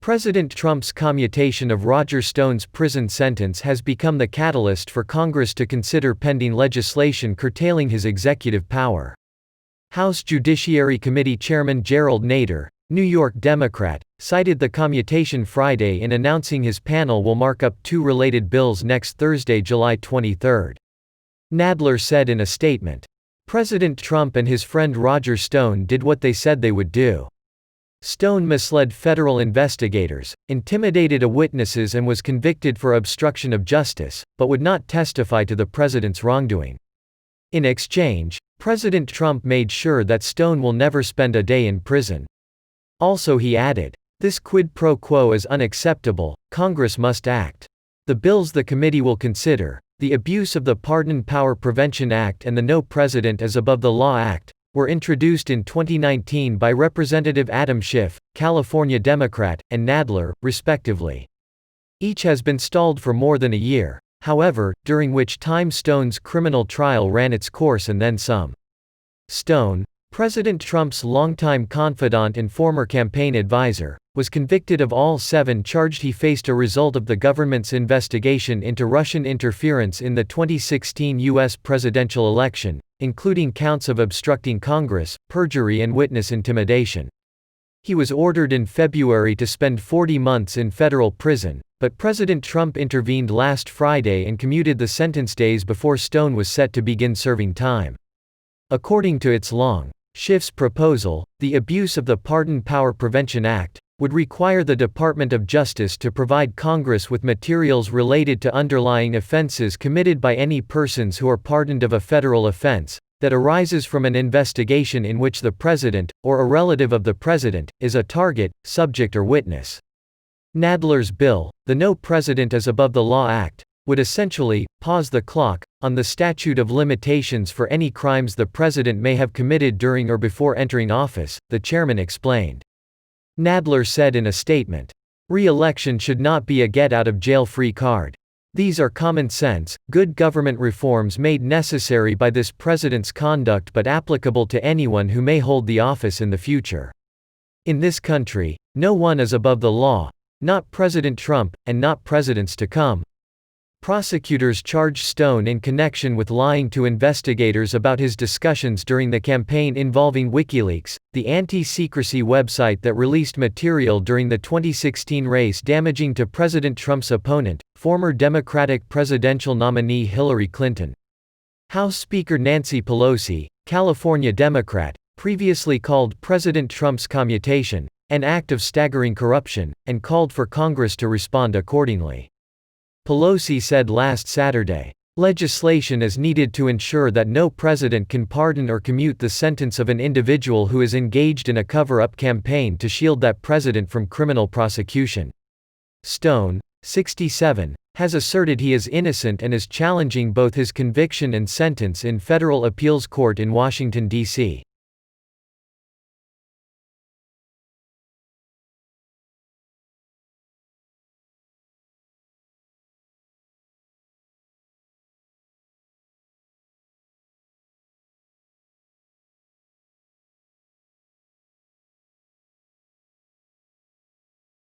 President Trump's commutation of Roger Stone's prison sentence has become the catalyst for Congress to consider pending legislation curtailing his executive power. House Judiciary Committee Chairman Gerald Nadler, New York Democrat, cited the commutation Friday in announcing his panel will mark up two related bills next Thursday, July 23. Nadler said in a statement, "President Trump and his friend Roger Stone did what they said they would do. Stone misled federal investigators, intimidated witnesses and was convicted for obstruction of justice, but would not testify to the president's wrongdoing. In exchange, President Trump made sure that Stone will never spend a day in prison." Also he added, "This quid pro quo is unacceptable, Congress must act." The bills the committee will consider, the Abuse of the Pardon Power Prevention Act and the No President is Above the Law Act, were introduced in 2019 by Representative Adam Schiff, California Democrat, and Nadler, respectively. Each has been stalled for more than a year, however, during which time Stone's criminal trial ran its course and then some. Stone, President Trump's longtime confidant and former campaign advisor, was convicted of all 7 charges he faced a result of the government's investigation into Russian interference in the 2016 U.S. presidential election, including counts of obstructing Congress, perjury and witness intimidation. He was ordered in February to spend 40 months in federal prison, but President Trump intervened last Friday and commuted the sentence days before Stone was set to begin serving time. According to its long, Schiff's proposal, the Abuse of the Pardon Power Prevention Act, would require the Department of Justice to provide Congress with materials related to underlying offenses committed by any persons who are pardoned of a federal offense that arises from an investigation in which the president, or a relative of the president, is a target, subject or witness. Nadler's bill, the No President is Above the Law Act, would essentially pause the clock on the statute of limitations for any crimes the president may have committed during or before entering office, the chairman explained. Nadler said in a statement, "Re-election should not be a get-out-of-jail-free card. These are common-sense, good government reforms made necessary by this president's conduct but applicable to anyone who may hold the office in the future. In this country, no one is above the law, not President Trump, and not presidents to come." Prosecutors charged Stone in connection with lying to investigators about his discussions during the campaign involving WikiLeaks, the anti-secrecy website that released material during the 2016 race damaging to President Trump's opponent, former Democratic presidential nominee Hillary Clinton. House Speaker Nancy Pelosi, California Democrat, previously called President Trump's commutation an act of staggering corruption, and called for Congress to respond accordingly. Pelosi said last Saturday, "Legislation is needed to ensure that no president can pardon or commute the sentence of an individual who is engaged in a cover-up campaign to shield that president from criminal prosecution." Stone, 67, has asserted he is innocent and is challenging both his conviction and sentence in federal appeals court in Washington, D.C.